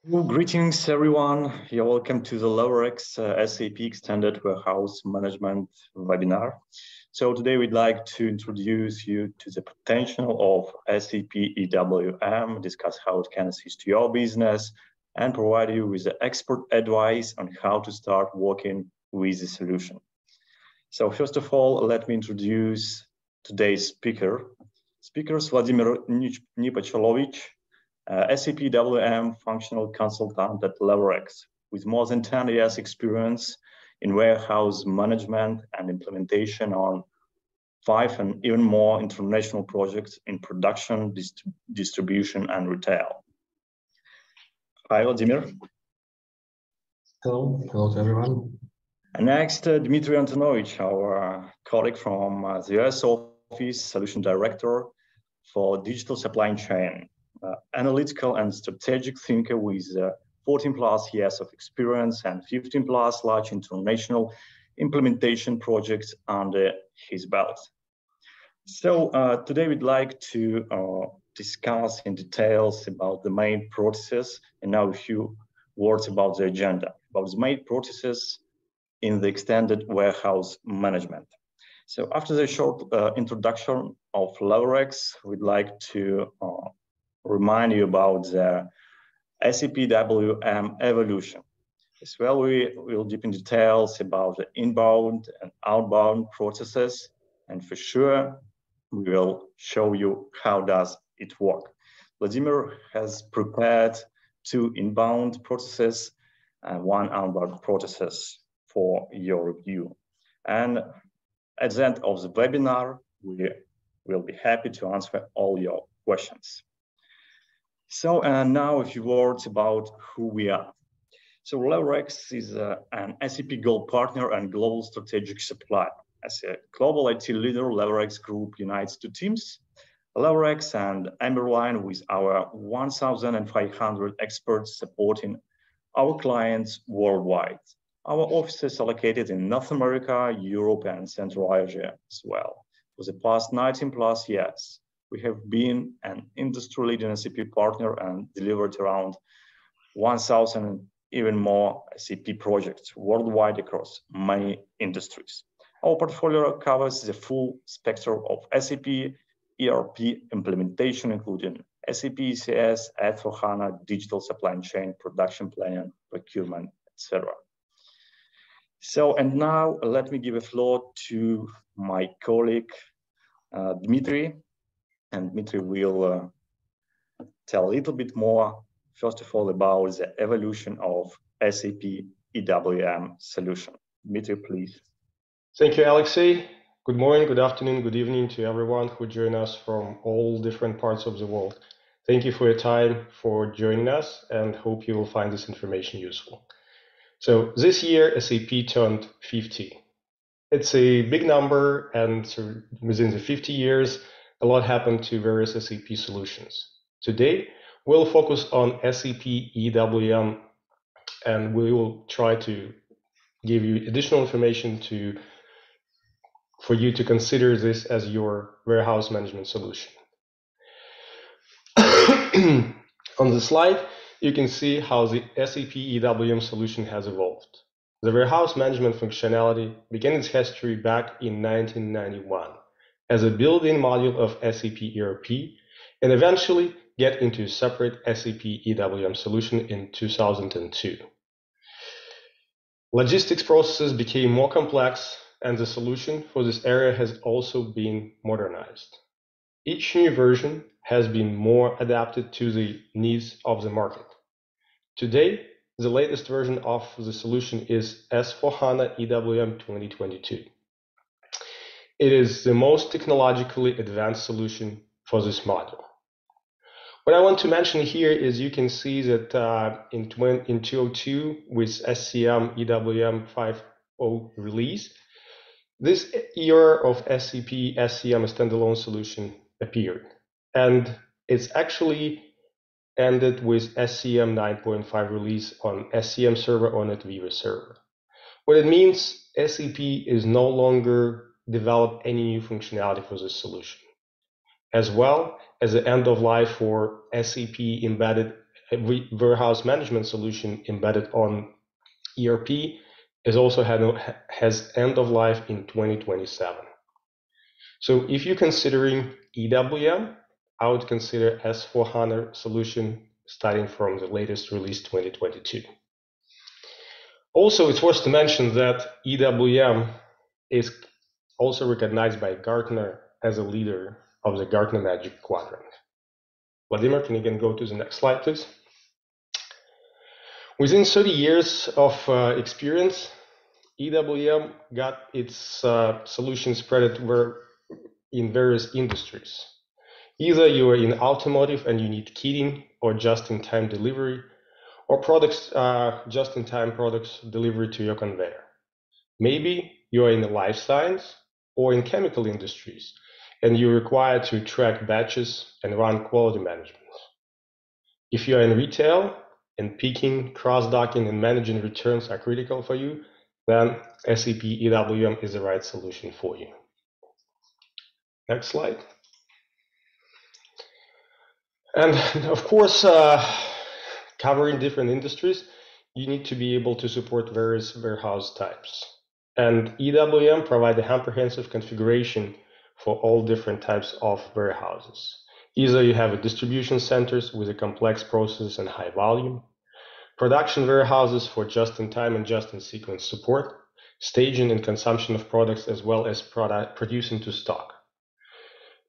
Well, greetings, everyone. You're welcome to the LeverX SAP Extended Warehouse Management webinar. So today we'd like to introduce you to the potential of SAP EWM, discuss how it can assist your business, and provide you with the expert advice on how to start working with the solution. So first of all, let me introduce today's speaker. Speaker is Vladimir Nipachalovich, SAP EWM functional consultant at LeverX, with more than 10 years experience in warehouse management and implementation on 5 and even more international projects in production, distribution, and retail. Hi, Vladimir. Hello to everyone. And next, Dmitry Antonovich, our colleague from the US office, Solution Director for Digital Supply Chain. Analytical and strategic thinker with 14 plus years of experience and 15 plus large international implementation projects under his belt. So today we'd like to discuss in details about the main processes and now a few words about the agenda, about the main processes in the extended warehouse management. So after the short introduction of LeverX, we'd like to remind you about the SAP EWM Evolution. As well, we will deep in details about the inbound and outbound processes, and for sure, we will show you how does it work. Vladimir has prepared 2 inbound processes and 1 outbound processes for your review. And at the end of the webinar, we will be happy to answer all your questions. So now a few words about who we are. So LeverX is an SAP Gold Partner and Global Strategic Supplier. As a global IT leader, LeverX Group unites 2 teams, LeverX and Amberline, with our 1,500 experts supporting our clients worldwide. Our offices are located in North America, Europe, and Central Asia as well. For the past 19 plus years, we have been an industry-leading SAP partner and delivered around 1,000 even more SAP projects worldwide across many industries. Our portfolio covers the full spectrum of SAP ERP implementation, including SAP ECS, S/4HANA, digital supply chain, production planning, procurement, etc. So, and now let me give a floor to my colleague, Dmitry. And Dmitry will tell a little bit more, first of all, about the evolution of SAP EWM solution. Dmitry, please. Thank you, Alexei. Good morning, good afternoon, good evening to everyone who join us from all different parts of the world. Thank you for your time for joining us and hope you will find this information useful. So this year, SAP turned 50. It's a big number, and so within the 50 years, a lot happened to various SAP solutions. Today, we'll focus on SAP EWM, and we will try to give you additional information for you to consider this as your warehouse management solution. On the slide, you can see how the SAP EWM solution has evolved. The warehouse management functionality began its history back in 1991 as a built-in module of SAP ERP, and eventually get into a separate SAP EWM solution in 2002. Logistics processes became more complex, and the solution for this area has also been modernized. Each new version has been more adapted to the needs of the market. Today, the latest version of the solution is S/4HANA EWM 2022. It is the most technologically advanced solution for this module. What I want to mention here is you can see that in 2002, with SCM EWM 5.0 release, this era of SAP SCM standalone solution appeared, and it's actually ended with SCM 9.5 release on SCM server on NetWeaver server. What it means, SAP is no longer develop any new functionality for this solution, as well as the end of life for SAP embedded warehouse management solution embedded on ERP has end of life in 2027. So if you're considering EWM, I would consider S/4HANA solution starting from the latest release 2022. Also, it's worth to mention that EWM is also recognized by Gartner as a leader of the Gartner Magic Quadrant. Vladimir, can you go to the next slide, please? Within 30 years of experience, EWM got its solutions spread in various industries. Either you are in automotive and you need kitting or just-in-time delivery, or products, just-in-time products delivery to your conveyor. Maybe you are in the life science or in chemical industries, and you require to track batches and run quality management. If you are in retail and picking, cross-docking, and managing returns are critical for you, then SAP EWM is the right solution for you. Next slide. And of course, covering different industries, you need to be able to support various warehouse types. And EWM provides a comprehensive configuration for all different types of warehouses. Either you have a distribution centers with a complex process and high volume, production warehouses for just-in-time and just-in-sequence support, staging and consumption of products, as well as producing to stock.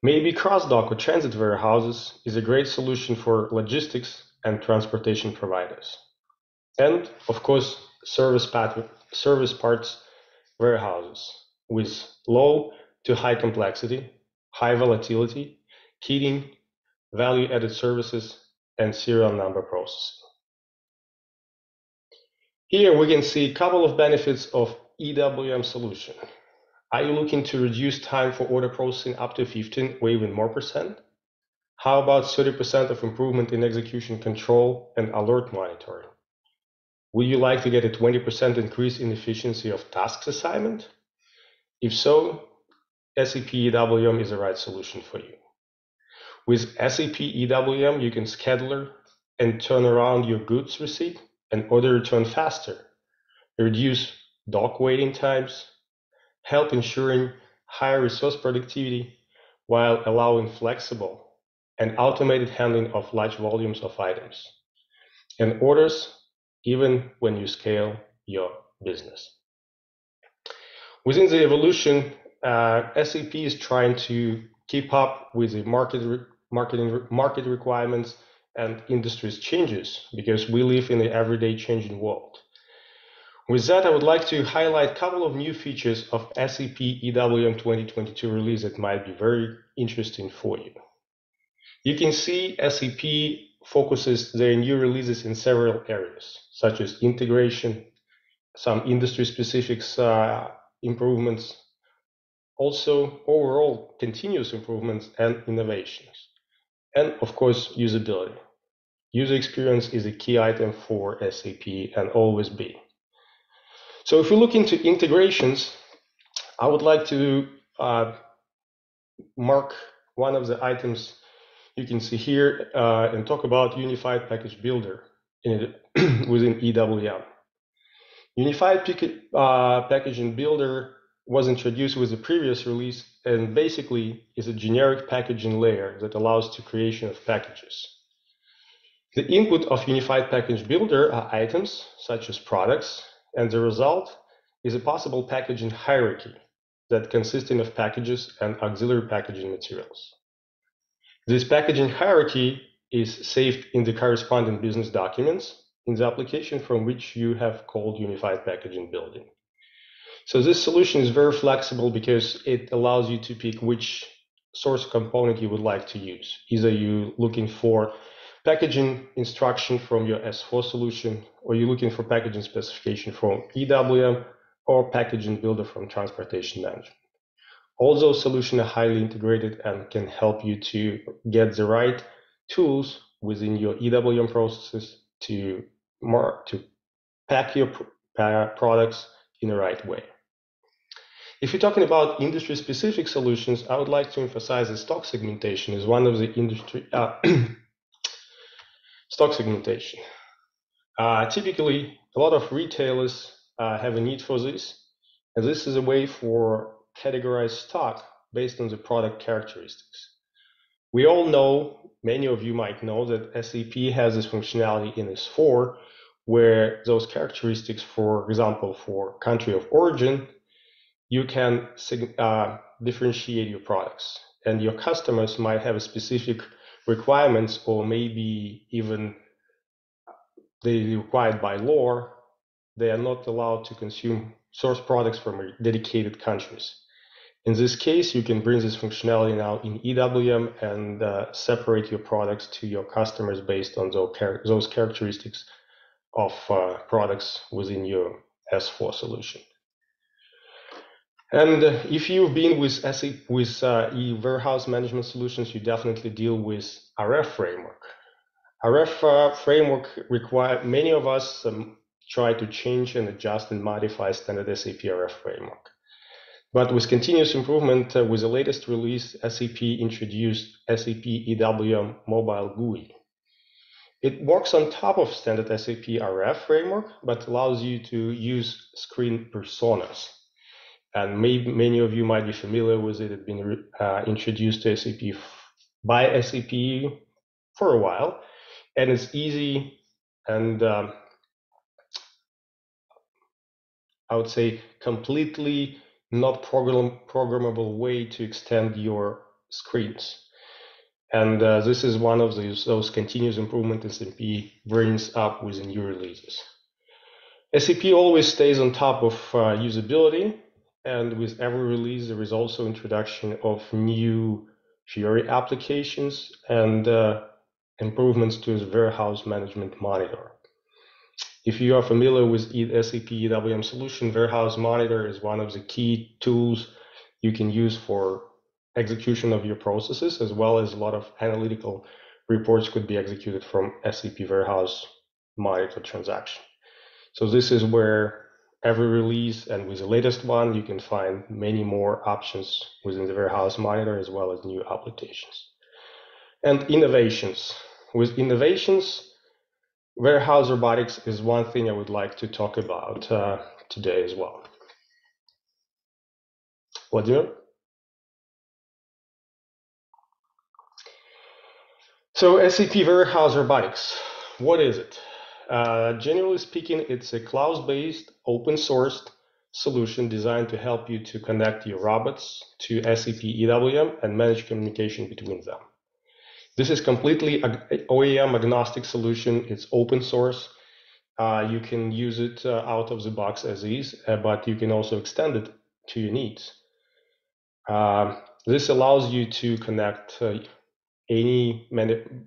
Maybe cross-dock or transit warehouses is a great solution for logistics and transportation providers. And of course, service parts warehouses with low to high complexity, high volatility, kitting, value-added services, and serial number processing. Here we can see a couple of benefits of EWM solution. Are you looking to reduce time for order processing up to 15 or even more %? How about 30% of improvement in execution control and alert monitoring? Would you like to get a 20% increase in efficiency of tasks assignment? If so, SAP EWM is the right solution for you. With SAP EWM, you can scheduler and turn around your goods receipt and order return faster, reduce dock waiting times, help ensuring higher resource productivity while allowing flexible and automated handling of large volumes of items and orders, even when you scale your business. Within the evolution, SAP is trying to keep up with the market requirements and industry's changes because we live in an everyday changing world. With that, I would like to highlight a couple of new features of SAP EWM 2022 release that might be very interesting for you. You can see SAP focuses their new releases in several areas, such as integration, some industry-specific improvements, also overall continuous improvements and innovations, and of course, usability. User experience is a key item for SAP and always be. So if we look into integrations, I would like to mark one of the items you can see here and talk about Unified Package Builder within EWM. Unified Packaging Builder was introduced with the previous release and basically is a generic packaging layer that allows the creation of packages. The input of Unified Package Builder are items such as products, and the result is a possible packaging hierarchy that consisting of packages and auxiliary packaging materials. This packaging hierarchy is saved in the corresponding business documents in the application from which you have called Unified Packaging Building. So this solution is very flexible because it allows you to pick which source component you would like to use. Either you're looking for packaging instruction from your S4 solution, or you're looking for packaging specification from EWM, or packaging builder from transportation management. All those solutions are highly integrated and can help you to get the right tools within your EWM processes to pack your products in the right way. If you're talking about industry-specific solutions, I would like to emphasize that stock segmentation is one of the Stock segmentation. Typically, a lot of retailers have a need for this, and this is a way for categorize stock based on the product characteristics. We all know, many of you might know, that SAP has this functionality in S4, where those characteristics, for example, for country of origin, you can differentiate your products, and your customers might have specific requirements, or maybe even they required by law, they are not allowed to consume source products from dedicated countries. In this case, you can bring this functionality now in EWM and separate your products to your customers based on those characteristics of products within your S4 solution. And if you've been with SAP, with warehouse management solutions, you definitely deal with RF framework. RF framework require many of us try to change and adjust and modify standard SAP RF framework. But with continuous improvement, with the latest release, SAP introduced SAP EWM Mobile GUI. It works on top of standard SAP RF framework, but allows you to use screen personas. And maybe many of you might be familiar with it. It's been introduced to SAP by SAP for a while, and it's easy and I would say completely not programmable way to extend your screens. And this is one of those continuous improvement SAP brings up with the new releases. SAP always stays on top of usability, and with every release there is also introduction of new Fiori applications and improvements to the warehouse management monitor. If you are familiar with SAP EWM solution, Warehouse Monitor is one of the key tools you can use for execution of your processes, as well as a lot of analytical reports could be executed from SAP Warehouse Monitor transaction. So this is where every release, and with the latest one, you can find many more options within the Warehouse Monitor, as well as new applications. And innovations. With innovations, warehouse robotics is one thing I would like to talk about today as well. Vladimir? So SAP Warehouse Robotics, what is it? Generally speaking, it's a cloud-based, open-sourced solution designed to help you to connect your robots to SAP EWM and manage communication between them. This is completely OEM agnostic solution. It's open source. You can use it out of the box as is, but you can also extend it to your needs. This allows you to connect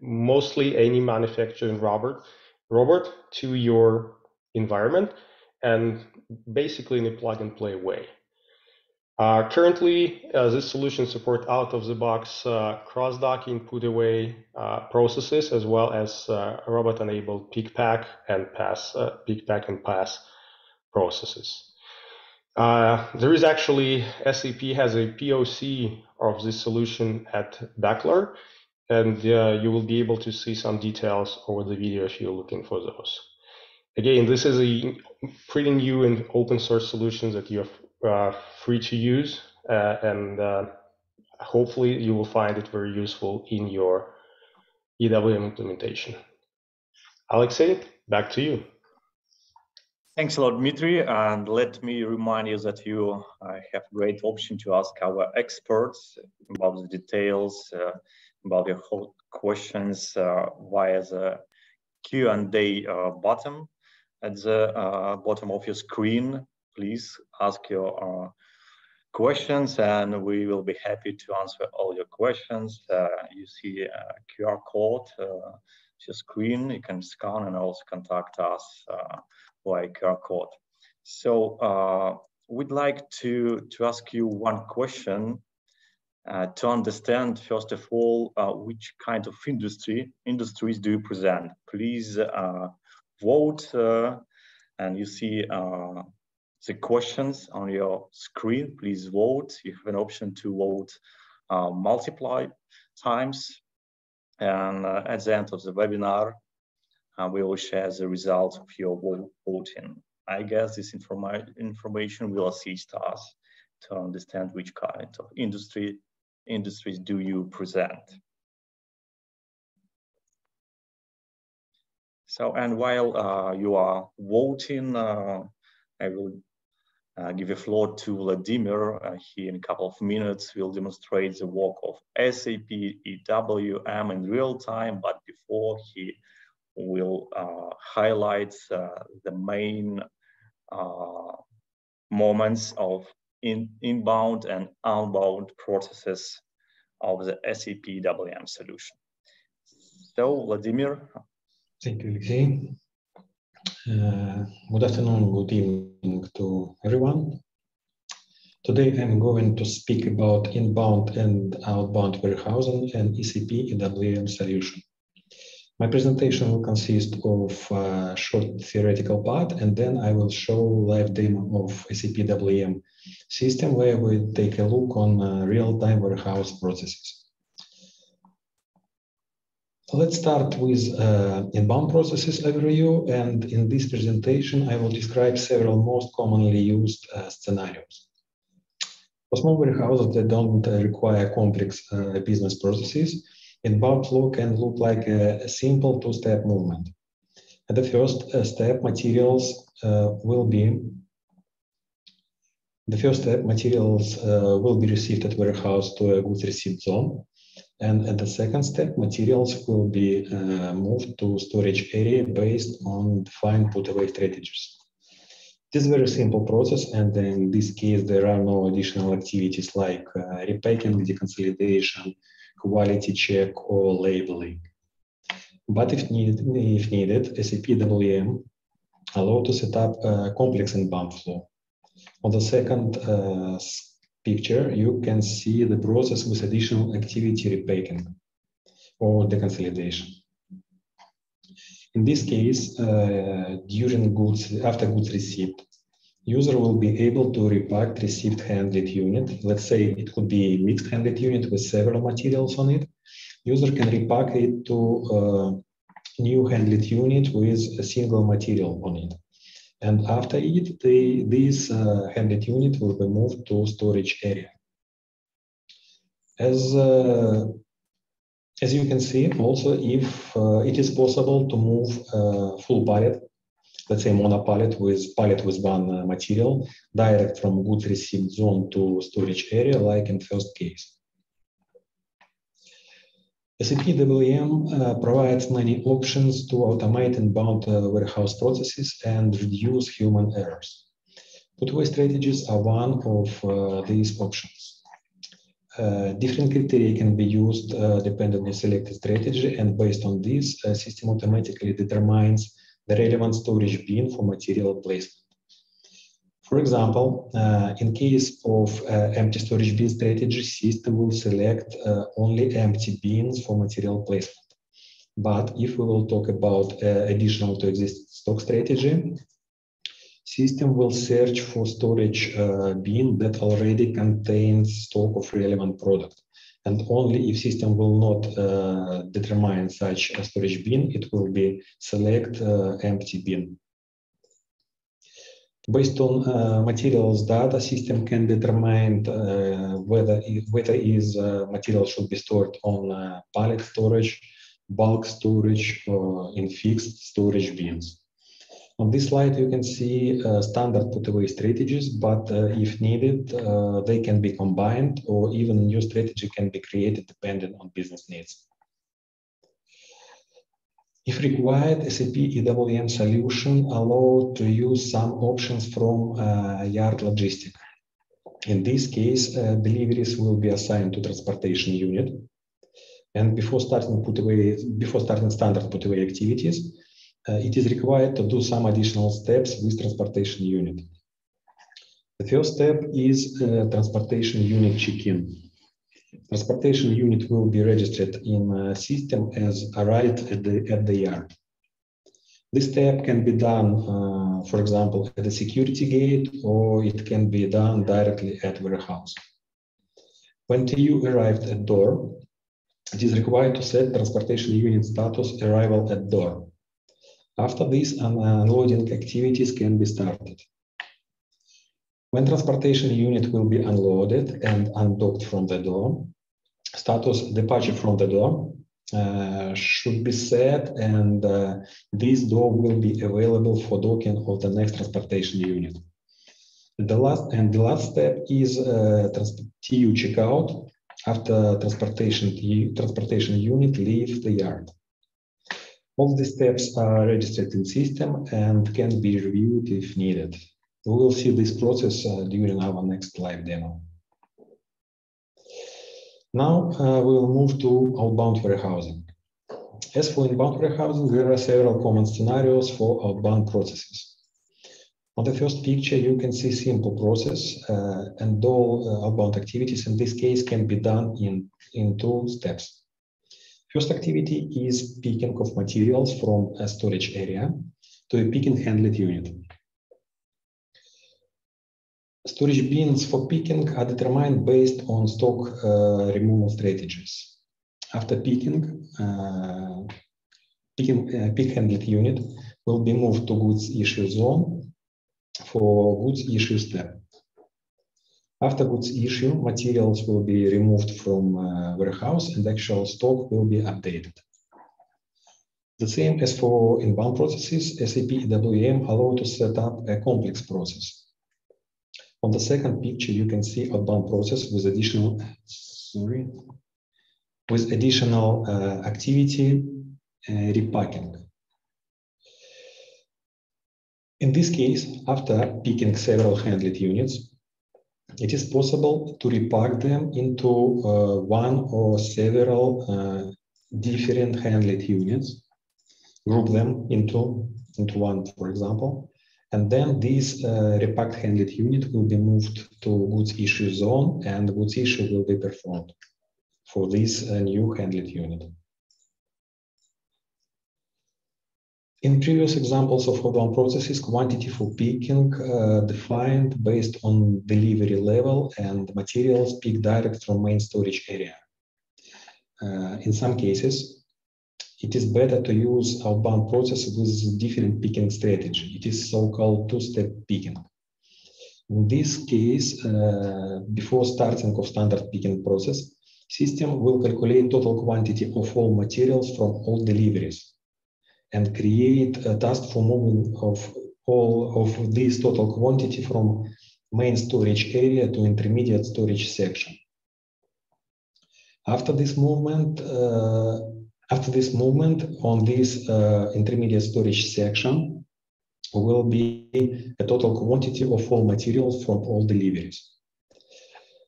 mostly any manufacturing robot to your environment, and basically in a plug-and-play way. Currently, this solution supports out-of-the-box cross-docking, put-away processes, as well as robot-enabled pick-pack and pass processes. There is actually, SAP has a POC of this solution at Bechler, and you will be able to see some details over the video if you're looking for those. Again, this is a pretty new and open source solution that you are free to use, and hopefully you will find it very useful in your EWM implementation. Alexei, back to you. Thanks a lot, Dmitry, and let me remind you that you have a great option to ask our experts about the details, about your whole questions via the Q&A button at the bottom of your screen. Please ask your questions, and we will be happy to answer all your questions. You see a QR code to your screen. You can scan and also contact us by QR code. So we'd like to ask you one question to understand, first of all, which kind of industries do you present. Please vote, and you see the questions on your screen. Please vote. You have an option to vote multiple times. And at the end of the webinar, we will share the results of your voting. I guess this information will assist us to understand which kind of industries do you present. So, and while you are voting, I will give the floor to Vladimir. He, in a couple of minutes, will demonstrate the work of SAP EWM in real time, but before he will highlight the main moments of inbound and outbound processes of the SAP EWM solution. So, Vladimir. Thank you, Alexey. Good afternoon, good evening to everyone. Today I'm going to speak about inbound and outbound warehousing and SAP EWM solution. My presentation will consist of a short theoretical part, and then I will show live demo of SAP EWM system where we take a look on real-time warehouse processes. Let's start with inbound processes overview, and in this presentation I will describe several most commonly used scenarios. For small warehouses that don't require complex business processes, inbound flow can look like a simple two-step movement. At the first step, materials will be received at warehouse to a goods receipt zone. And at the second step, materials will be moved to storage area based on defined put-away strategies. This is a very simple process, and in this case, there are no additional activities like repacking, deconsolidation, quality check, or labeling. But if needed, SAP EWM allows to set up a complex inbound flow. On the second picture, you can see the process with additional activity repacking or deconsolidation. In this case, after goods receipt, user will be able to repack received handled unit. Let's say it could be a mixed handled unit with several materials on it. User can repack it to a new handled unit with a single material on it. And after it, this handled unit will be moved to storage area. As you can see, also if it is possible to move full pallet, let's say monopallet with one material, direct from goods received zone to storage area, like in first case. SAP EWM provides many options to automate inbound warehouse processes and reduce human errors. Put-away strategies are one of these options. Different criteria can be used depending on selected strategy, and based on this, a system automatically determines the relevant storage bin for material placement. For example, in case of empty storage bin strategy, system will select only empty bins for material placement. But if we will talk about additional to existing stock strategy, system will search for storage bin that already contains stock of relevant product. And only if system will not determine such a storage bin, it will be select empty bin. Based on materials data, system can determine whether material should be stored on pallet storage, bulk storage, or in fixed storage bins. On this slide, you can see standard put-away strategies, but if needed, they can be combined, or even a new strategy can be created depending on business needs. If required, SAP EWM solution allows to use some options from yard logistic. In this case, deliveries will be assigned to transportation unit. And before starting standard put-away activities, it is required to do some additional steps with transportation unit. The first step is transportation unit check-in. Transportation unit will be registered in system as arrived at the yard. This step can be done, for example, at the security gate, or it can be done directly at warehouse. When you arrived at door, it is required to set transportation unit status arrival at door. After this, unloading activities can be started. When transportation unit will be unloaded and undocked from the door, status departure from the door should be set, and this door will be available for docking of the next transportation unit. The last step is TU checkout after transportation unit leaves the yard. All the steps are registered in system and can be reviewed if needed. We will see this process during our next live demo. Now we will move to outbound warehousing. As for inbound warehousing, there are several common scenarios for outbound processes. On the first picture, you can see simple process, and all outbound activities in this case can be done in 2 steps. First activity is picking of materials from a storage area to a pick and handle unit. Storage bins for picking are determined based on stock removal strategies. After picking, pick handle unit will be moved to goods issue zone for goods issue step. After goods issue, materials will be removed from warehouse and actual stock will be updated. The same as for inbound processes, SAP EWM allows to set up a complex process. On the second picture, you can see outbound process with additional, activity repacking. In this case, after picking several handled units, it is possible to repack them into one or several different handled units, group them into one, for example, and then this repacked handled unit will be moved to goods issue zone, and goods issue will be performed for this new handled unit. In previous examples of outbound processes, quantity for picking defined based on delivery level and materials picked direct from main storage area. In some cases, it is better to use outbound process with different picking strategy. It is so-called 2-step picking. In this case, before starting of standard picking process, system will calculate total quantity of all materials from all deliveries and create a task for moving of all of this total quantity from main storage area to intermediate storage section. After this movement on this intermediate storage section will be a total quantity of all materials from all deliveries.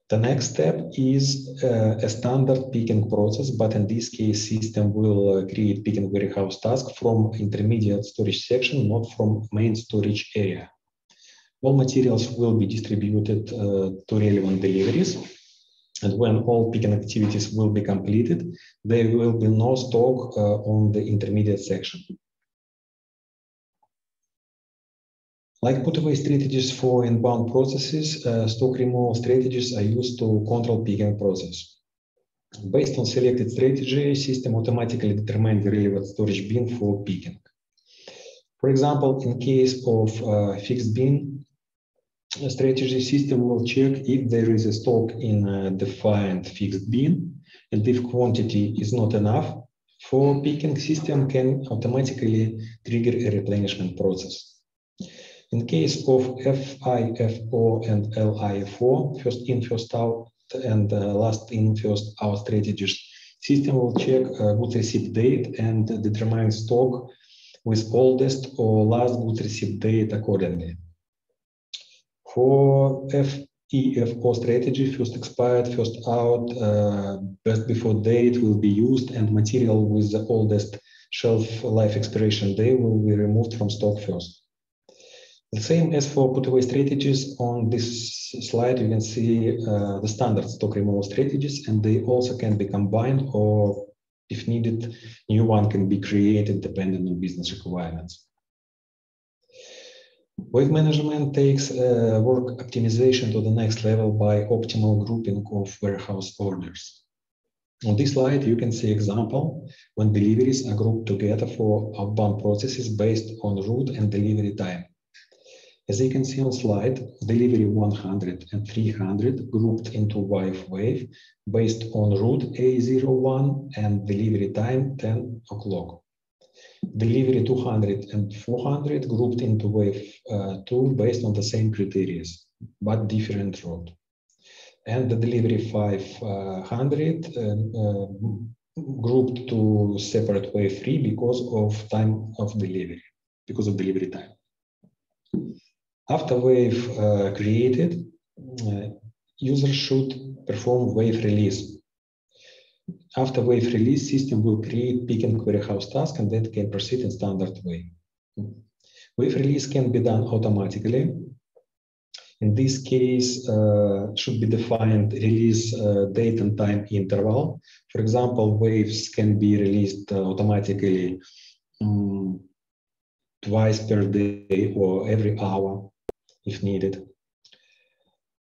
The next step is a standard picking process, but in this case, system will create picking warehouse task from intermediate storage section, not from main storage area. All materials will be distributed to relevant deliveries. And when all picking activities will be completed, there will be no stock on the intermediate section. Like put-away strategies for inbound processes, stock removal strategies are used to control picking process. Based on selected strategy, system automatically determines the relevant storage bin for picking. For example, in case of fixed bin strategy, system will check if there is a stock in a defined fixed bin, and if quantity is not enough for picking, system can automatically trigger a replenishment process. In case of FIFO and LIFO, first in, first out, and last in, first out strategies, system will check goods receipt date and determine stock with oldest or last goods receipt date accordingly. For FIFO strategy, first expired, first out, best before date will be used, and material with the oldest shelf life expiration day will be removed from stock first. The same as for put-away strategies. On this slide, you can see the standard stock removal strategies, and they also can be combined, or if needed, new one can be created depending on business requirements. Wave management takes work optimization to the next level by optimal grouping of warehouse orders. On this slide, you can see example when deliveries are grouped together for outbound processes based on route and delivery time. As you can see on slide, delivery 100 and 300 grouped into wave based on route A01 and delivery time 10 o'clock. Delivery 200 and 400 grouped into wave 2 based on the same criteria, but different route. And the delivery 500 grouped to separate wave 3 because of time of delivery, because of delivery time. After wave created, user should perform wave release. After wave release, system will create picking warehouse task and that can proceed in standard way. Wave release can be done automatically. In this case, should be defined release date and time interval. For example, waves can be released automatically twice per day or every hour if needed.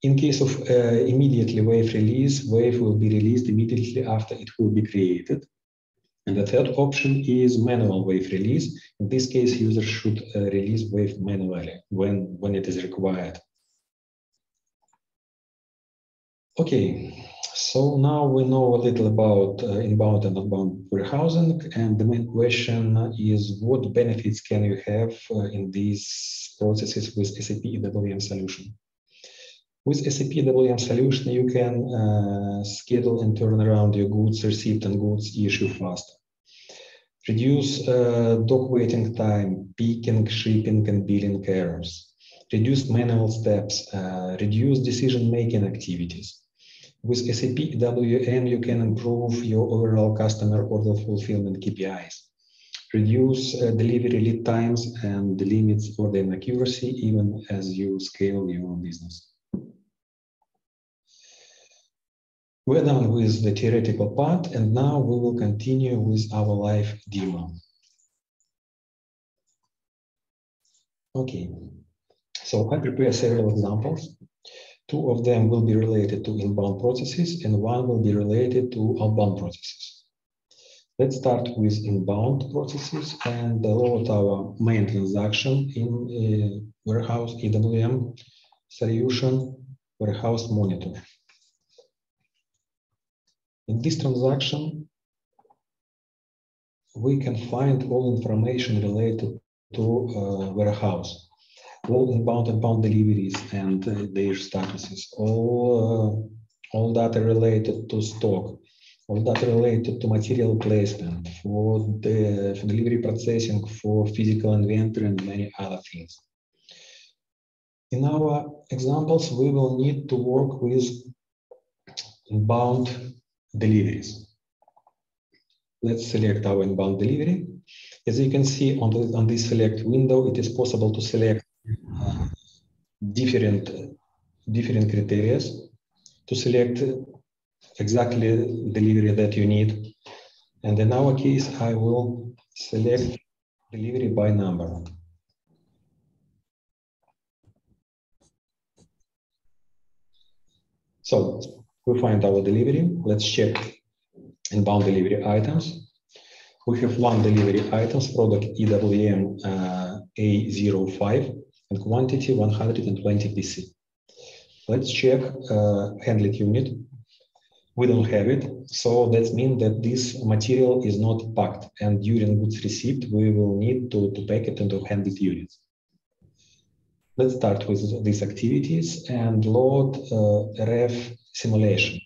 In case of immediately wave release, wave will be released immediately after it will be created. And the third option is manual wave release. In this case, users should release wave manually when it is required. Okay, so now we know a little about inbound and outbound warehousing, and the main question is what benefits can you have in these processes with SAP EWM solution? With SAP EWM solution, you can schedule and turn around your goods received and goods issue faster. Reduce dock waiting time, picking, shipping, and billing errors. Reduce manual steps, reduce decision-making activities. With SAP EWM, you can improve your overall customer order fulfillment KPIs. Reduce delivery lead times and limits order inaccuracy even as you scale your business. We're done with the theoretical part, and now we will continue with our live demo. Okay, so I prepared several examples. 2 of them will be related to inbound processes and 1 will be related to outbound processes. Let's start with inbound processes and load our main transaction in warehouse EWM solution warehouse monitor. In this transaction, we can find all information related to warehouse. All inbound and outbound deliveries and their statuses, all data related to stock, all data related to material placement, for delivery processing, for physical inventory, and many other things. In our examples, we will need to work with inbound deliveries. Let's select our inbound delivery. As you can see on this select window, it is possible to select different criteria to select exactly delivery that you need. And in our case, I will select delivery by number. So we find our delivery. Let's check inbound delivery items. We have 1 delivery items, product EWM A05, and quantity 120 PC. Let's check handled unit. We don't have it, so that means that this material is not packed, and during goods received, we will need to pack it into handled units. Let's start with these activities and load ref simulation.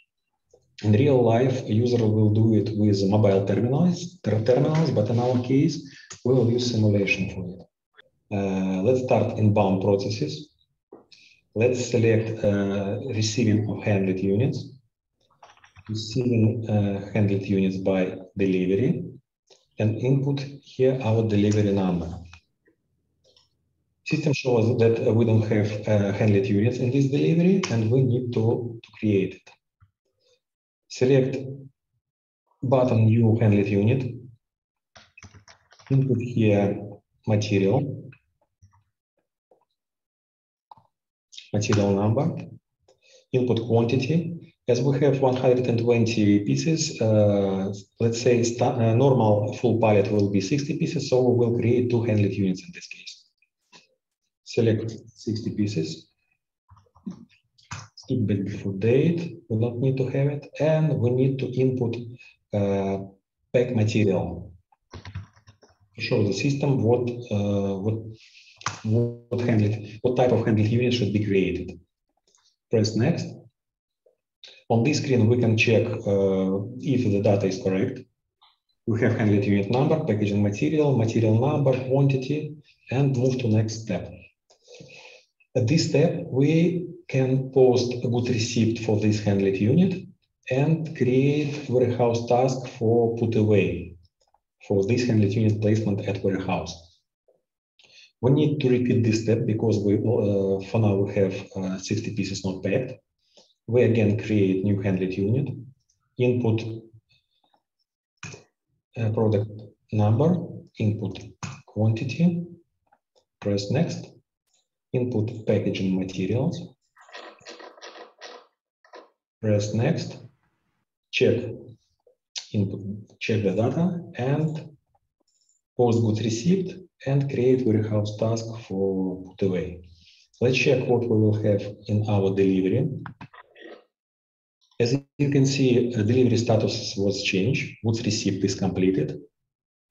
In real life, a user will do it with mobile terminals, but in our case, we will use simulation for it. Let's start inbound processes. Let's select receiving of handled units. Receiving handled units by delivery, and input here our delivery number. System shows that we don't have handled units in this delivery, and we need to create it. Select button new handled unit. Input here material number. Input quantity. As we have 120 pieces, let's say normal full pallet will be 60 pieces, so we will create 2 handlet units in this case. Select 60 pieces, skip back before date, we don't need to have it, and we need to input pack material to show the system what type of handlet unit should be created. Press next. On this screen, we can check if the data is correct. We have handlet unit number, packaging material, material number, quantity, and move to next step. At this step, we can post a good receipt for this handlet unit and create warehouse task for put away for this handlet unit placement at warehouse. We need to repeat this step because we, for now we have 60 pieces not packed. We again create new handlet unit, input product number, input quantity, press next, input packaging materials, press next, check the data, and post goods received and create warehouse task for put away. Let's check what we will have in our delivery. As you can see, delivery status was changed, goods received is completed,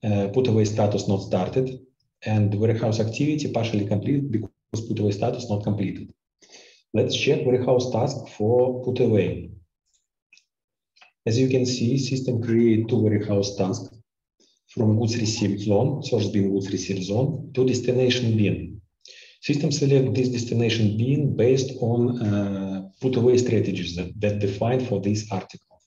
put away status not started, and warehouse activity partially complete because put away status not completed. Let's check warehouse task for put away. As you can see, system create 2 warehouse tasks from goods received zone, source bin goods received zone, to destination bin. System select this destination bin based on put away strategies that defined for this article.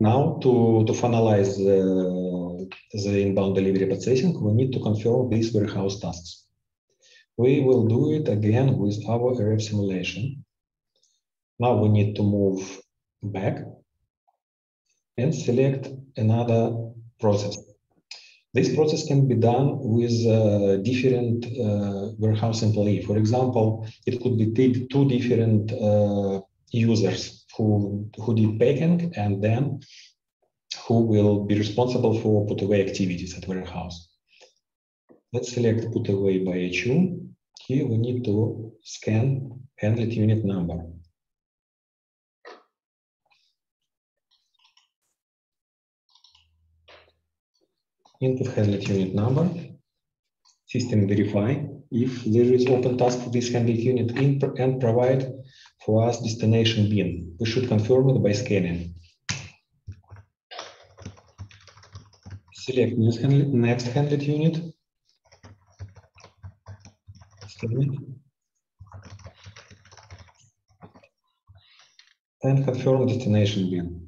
Now, to finalize the inbound delivery processing, we need to confirm these warehouse tasks. We will do it again with our RF simulation. Now we need to move back and select another process. This process can be done with different warehouse employee. For example, it could be 2 different users who did packing and then who will be responsible for put away activities at warehouse. Let's select put away by HU. Here we need to scan handlet unit number. Input handlet unit number, system verify if there is open task for this handlet unit and provide for us destination bin. We should confirm it by scanning. Select next handlet unit, scan it, and confirm destination bin.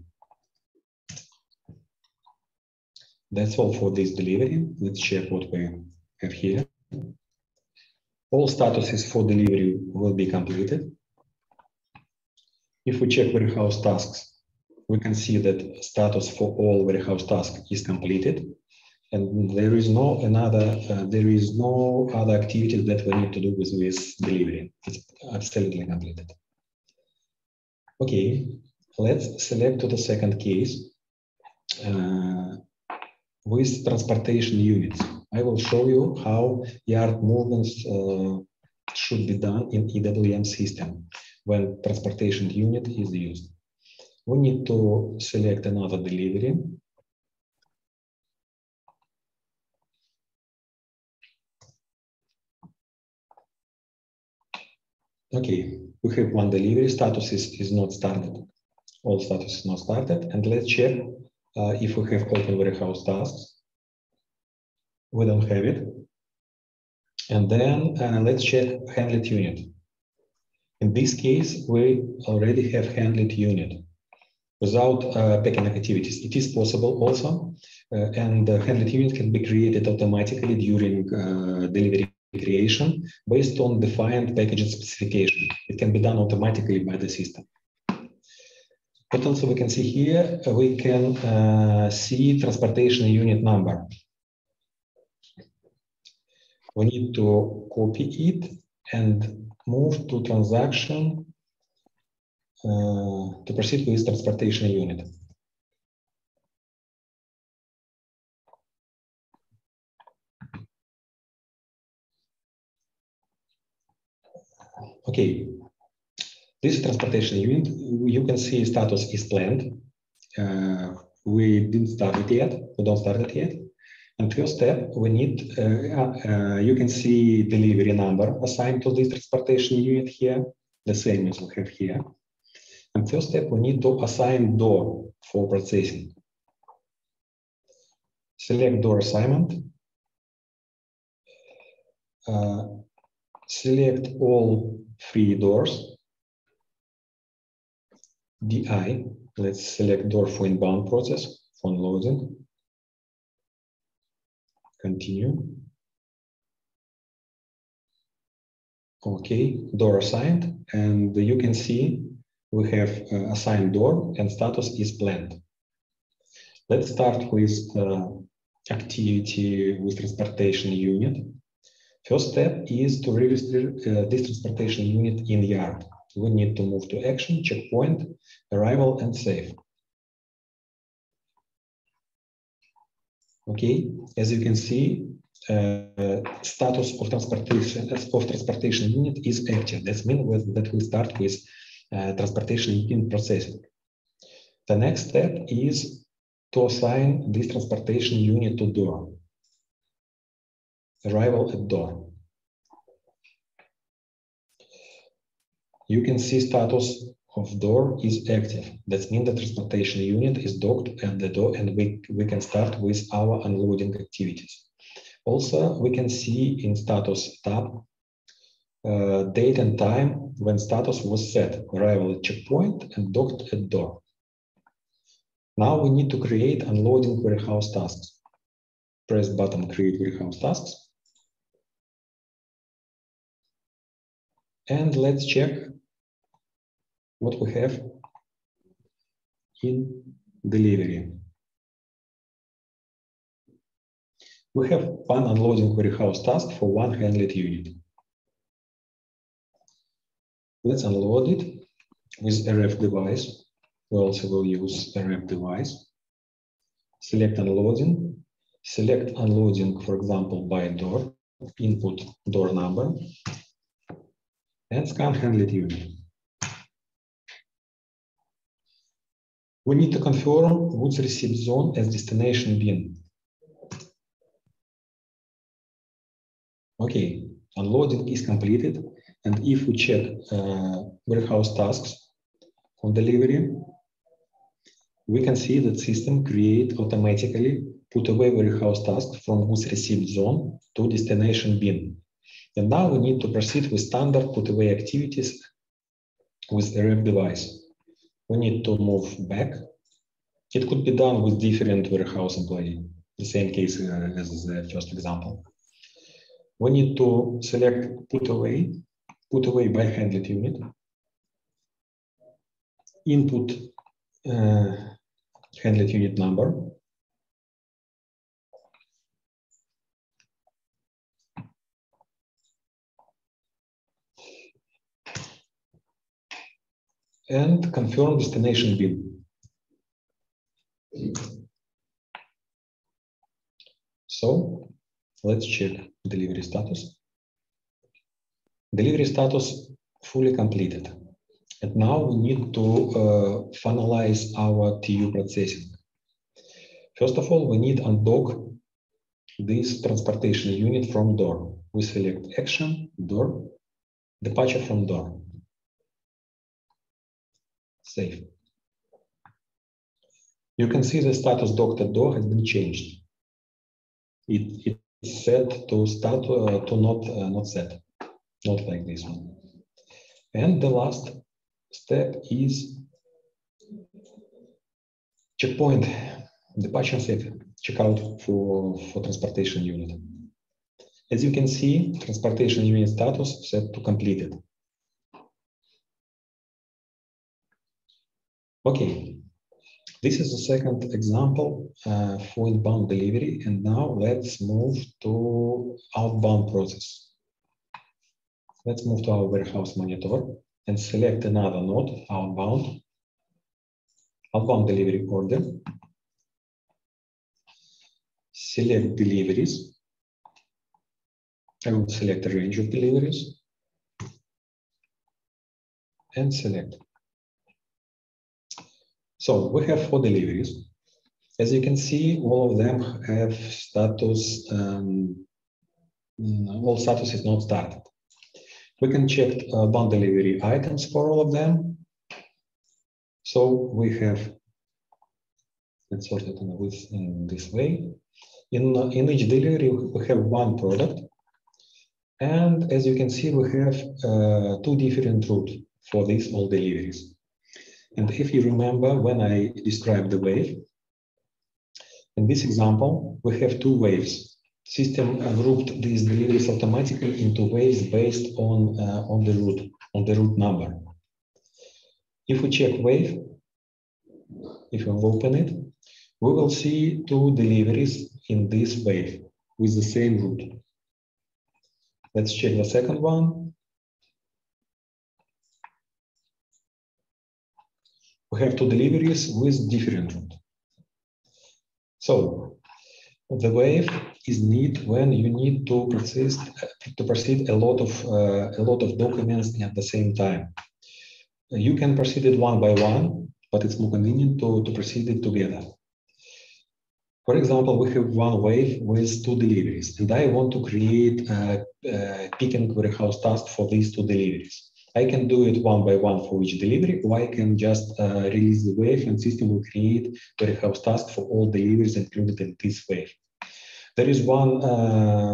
That's all for this delivery. Let's check what we have here. All statuses for delivery will be completed. If we check warehouse tasks, we can see that status for all warehouse tasks is completed, and there is no other activities that we need to do with this delivery. It's absolutely completed. Okay, let's select to the second case. With transportation units, I will show you how yard movements should be done in EWM system when transportation unit is used. We need to select another delivery. Okay, we have 1 delivery, status is not started. All status is not started, and let's check if we have open warehouse tasks. We don't have it. And then let's check handlet unit. In this case, we already have handlet unit without packing activities. It is possible also, and the handlet unit can be created automatically during delivery creation based on defined packaging specification. It can be done automatically by the system. But also we can see here, we can see transportation unit number. We need to copy it and move to transaction to proceed with transportation unit. Okay, this is transportation unit. You can see status is planned. We didn't start it yet. We don't start it yet. And first step, we need, you can see delivery number assigned to this transportation unit here, the same as we have here. And first step, we need to assign door for processing. Select door assignment. Select all 3 doors. DI, let's select door for inbound process, for unloading. Continue. Okay, door assigned, and you can see we have assigned door and status is planned. Let's start with activity with transportation unit. First step is to register this transportation unit in yard. We need to move to action, checkpoint, arrival, and save. Okay, as you can see, status of transportation unit is active. That means that we start with transportation unit processing. The next step is to assign this transportation unit to door. Arrival at door. You can see status of door is active. That means the transportation unit is docked at the door, and we can start with our unloading activities. Also, we can see in status tab date and time when status was set, arrival at checkpoint and docked at door. Now we need to create unloading warehouse tasks. Press button create warehouse tasks. And let's check what we have in delivery. We have one unloading warehouse task for one handled unit. Let's unload it with RF device. We also will use RF device. Select unloading. Select unloading, for example, by door. Input door number. And scan handled unit. We need to confirm goods receipt zone as destination bin. Okay, unloading is completed. And if we check warehouse tasks on delivery, we can see that system create automatically put away warehouse task from goods receipt zone to destination bin. And now we need to proceed with standard put away activities with RF device. We need to move back. It could be done with different warehouse employee, the same case as the first example. We need to select put away by handled unit. Input handled unit number. And confirm destination bin. So let's check delivery status. Delivery status fully completed. And now we need to finalize our TU processing. First of all, we need to undock this transportation unit from door. We select action, door, departure from door. Save. You can see the status docked at door has been changed. It's set to start to not set, not like this one. And the last step is checkpoint, departure save, checkout for transportation unit. As you can see, transportation unit status set to completed. Okay, this is the second example for inbound delivery, and now let's move to outbound process. Let's move to our warehouse monitor. and select another node, outbound delivery order. Select deliveries. I will select a range of deliveries and select. So we have 4 deliveries. As you can see, all of them have status, all status is not started. We can check bound delivery items for all of them. So we have, let's sort it in this way. In each delivery, we have 1 product. And as you can see, we have 2 different routes for these all deliveries. And if you remember when I described the wave, in this example, we have 2 waves. System grouped these deliveries automatically into waves based on the route number. If we check wave, if we open it, we will see 2 deliveries in this wave with the same route. Let's check the second one. We have 2 deliveries with different route. So the wave is neat when you need to proceed a lot of documents at the same time. You can proceed it one by one, but it's more convenient to proceed it together. For example, we have 1 wave with 2 deliveries, and I want to create a picking warehouse task for these 2 deliveries. I can do it one by one for each delivery, or I can just release the wave and system will create warehouse task for all deliveries included in this wave. There is one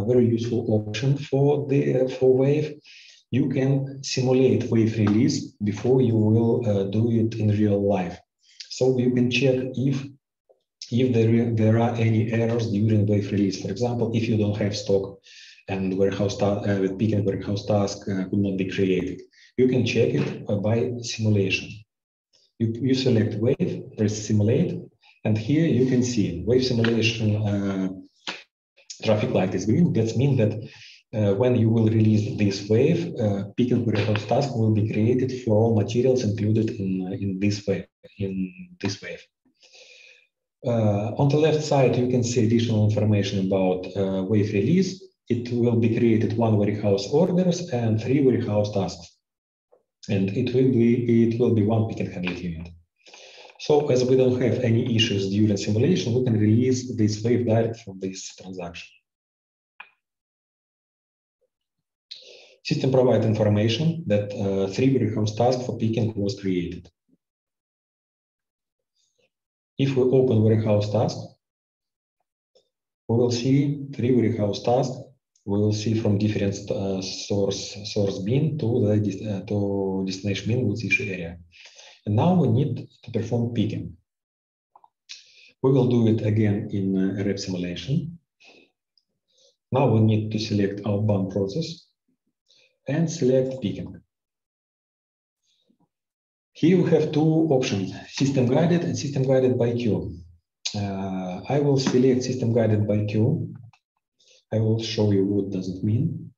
very useful option for wave. You can simulate wave release before you will do it in real life. So you can check if there are any errors during wave release. For example, if you don't have stock and picking warehouse task could not be created, you can check it by simulation. You select wave, press simulate, and here you can see wave simulation traffic light is green. That means that when you will release this wave, picking warehouse task will be created for all materials included in this wave. On the left side, you can see additional information about wave release. It will be created 1 warehouse orders and 3 warehouse tasks, and it will be 1 pick and handle unit. So as we don't have any issues during simulation, we can release this wave direct from this transaction. System provides information that 3 warehouse tasks for picking was created. If we open warehouse task, we will see 3 warehouse tasks. We will see from different source bin to destination bin with issue area. And now we need to perform picking. We will do it again in rep simulation. Now we need to select outbound process and select picking. Here we have 2 options, system guided and system guided by queue. I will select system guided by queue. I will show you what does it mean.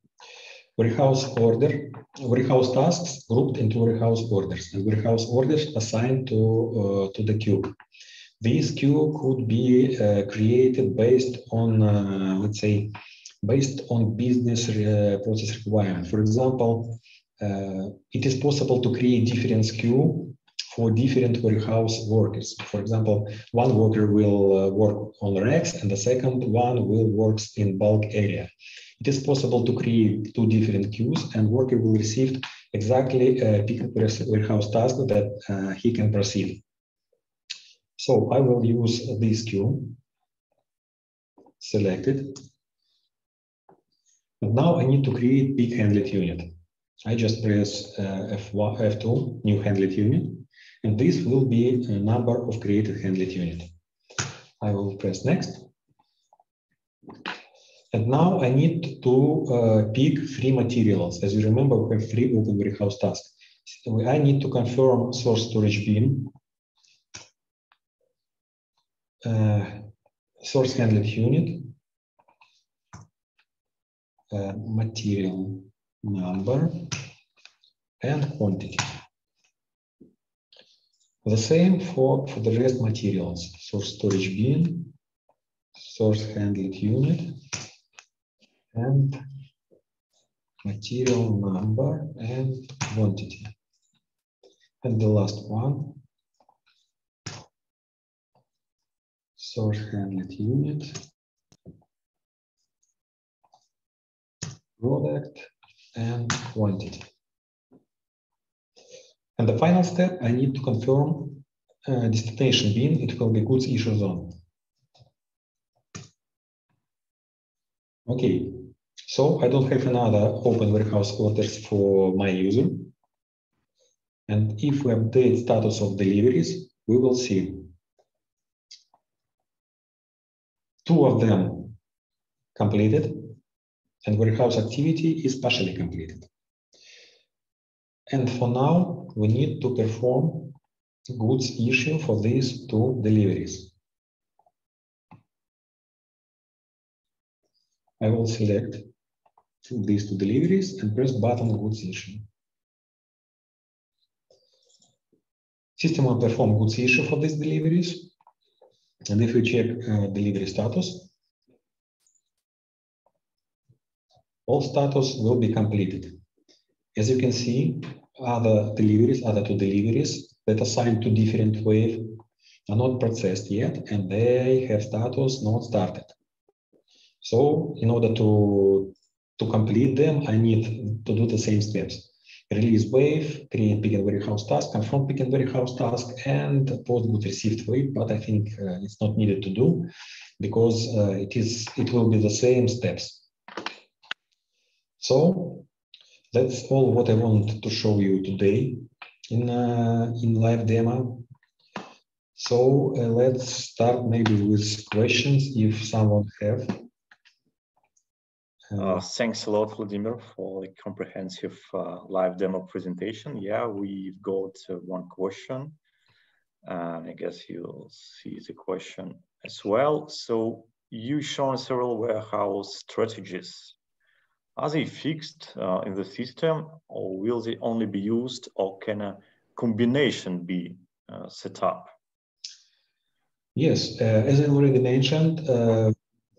Warehouse tasks grouped into warehouse orders, and warehouse orders assigned to the queue. This queue could be created based on, let's say, based on business process requirement. For example, it is possible to create different queue for different warehouse workers. For example, one worker will work on racks and the second one will work in bulk area. It is possible to create 2 different queues and worker will receive exactly a picking warehouse task that he can proceed. So I will use this queue, select it. And now I need to create pick handlet unit. I just press F2, new handlet unit, and this will be a number of created handlet unit. I will press next. And now I need to pick 3 materials. As you remember, we have 3 open warehouse tasks. So I need to confirm source storage bin, source handlet unit, material number, and quantity. The same for the rest materials, source storage bin, source handled unit, and material number and quantity. And the last one, source handled unit, product, and quantity. And the final step, I need to confirm destination bin, it will be goods issue zone. Okay, so I don't have another open warehouse orders for my user. And if we update status of deliveries, we will see 2 of them completed and warehouse activity is partially completed. And for now, we need to perform goods issue for these 2 deliveries. I will select these 2 deliveries and press button goods issue. System will perform goods issue for these deliveries. And if we check delivery status, all status will be completed. As you can see, other 2 deliveries that are assigned to different wave are not processed yet, and they have status not started. So in order to complete them, I need to do the same steps. Release wave, create pick and warehouse task, confirm pick and warehouse task, and post good received wave, but I think it's not needed to do because it will be the same steps. So that's all what I wanted to show you today in live demo. So let's start maybe with questions if someone have. Thanks a lot, Vladimir, for the comprehensive live demo presentation. Yeah, we've got one question. I guess you'll see the question as well. So you've shown several warehouse strategies. Are they fixed in the system, or will they only be used, or can a combination be set up? Yes, as I already mentioned,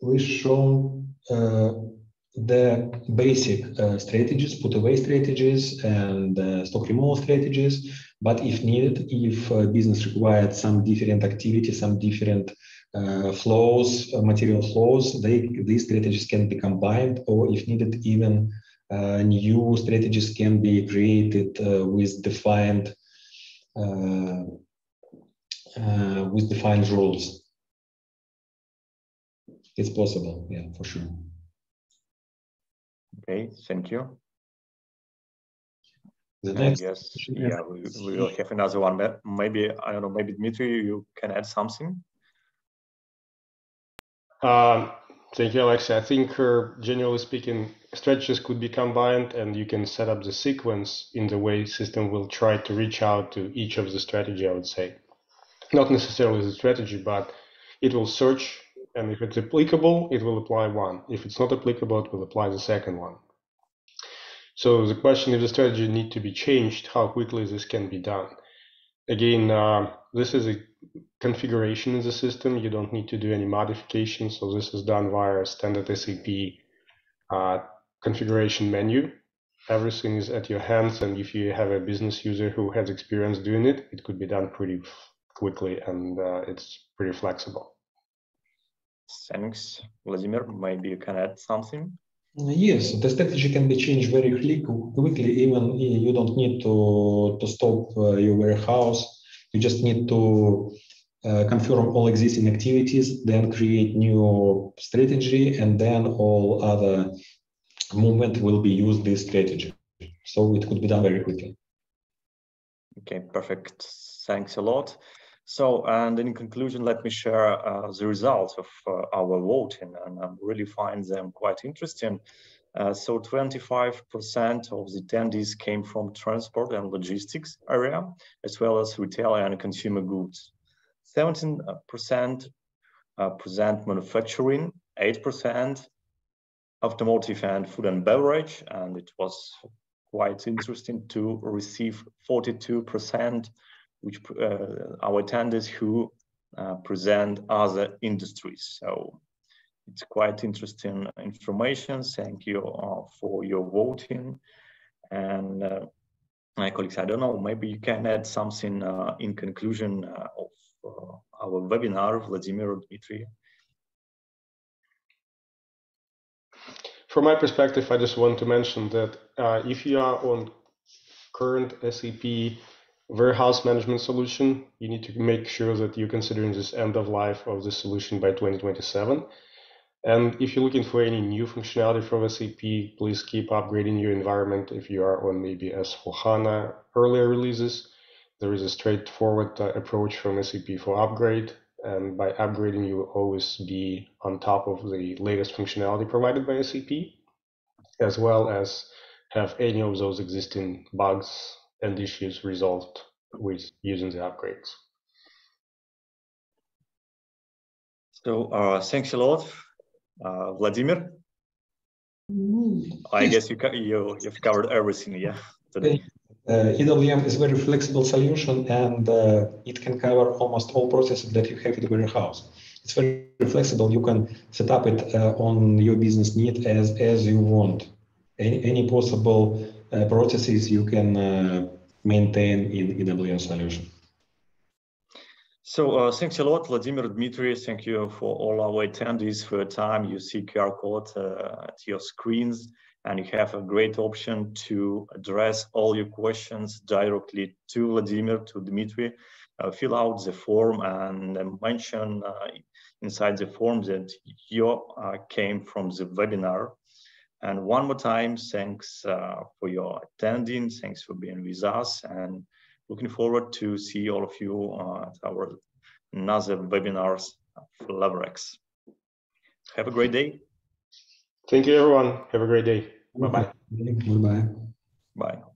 we've shown the basic strategies, put away strategies and stock removal strategies. But if needed, if business required some different activities, some different flows, material flows, these strategies can be combined, or if needed, even new strategies can be created with defined rules. It's possible, yeah, for sure. Okay, thank you. The next, yes, yeah, we will have another one. Maybe, I don't know, maybe Dmitry, you can add something? Thank you, Alexei. I think, generally speaking, strategies could be combined, and you can set up the sequence in the way system will try to reach out to each of the strategy, I would say. Not necessarily the strategy, but it will search, and if it's applicable, it will apply one. If it's not applicable, it will apply the second one. So the question, if the strategy need to be changed, how quickly this can be done. Again, this is a configuration in the system. You don't need to do any modifications. So this is done via standard SAP configuration menu. Everything is at your hands. And if you have a business user who has experience doing it, it could be done pretty quickly, and it's pretty flexible. Thanks, Vladimir. Maybe you can add something? Yes, the strategy can be changed very quickly. Even you don't need to stop your warehouse. You just need to confirm all existing activities, then create new strategy, and then all other movement will be used this strategy. So it could be done very quickly. Okay, perfect. Thanks a lot. So, and in conclusion, let me share the results of our voting, and I really find them quite interesting. So 25% of the attendees came from transport and logistics area, as well as retail and consumer goods. 17% present manufacturing, 8% automotive and food and beverage, and it was quite interesting to receive 42%, which our attendees who present other industries. So it's quite interesting information. Thank you for your voting. And my colleagues, I don't know, maybe you can add something in conclusion of our webinar, Vladimir or Dmitry. From my perspective, I just want to mention that if you are on current SAP warehouse management solution, you need to make sure that you're considering this end of life of the solution by 2027. And if you're looking for any new functionality from SAP, please keep upgrading your environment. If you are on maybe S/4HANA earlier releases, there is a straightforward approach from SAP for upgrade. And by upgrading, you will always be on top of the latest functionality provided by SAP, as well as have any of those existing bugs and issues resolved with using the upgrades. So thanks a lot, Vladimir. I guess you've covered everything, yeah, today. EWM is a very flexible solution, and it can cover almost all processes that you have in the warehouse. It's very flexible. You can set up it on your business need as you want. Any possible processes you can maintain in EWM solution. So thanks a lot, Vladimir, Dmitry. Thank you for all our attendees for your time. You see QR code at your screens, and you have a great option to address all your questions directly to Vladimir, to Dmitry. Fill out the form and mention inside the form that you came from the webinar. And one more time, thanks for your attending. Thanks for being with us, and looking forward to see all of you at our another webinars for LeverX. Have a great day. Thank you, everyone. Have a great day. Bye-bye. Bye-bye. Bye.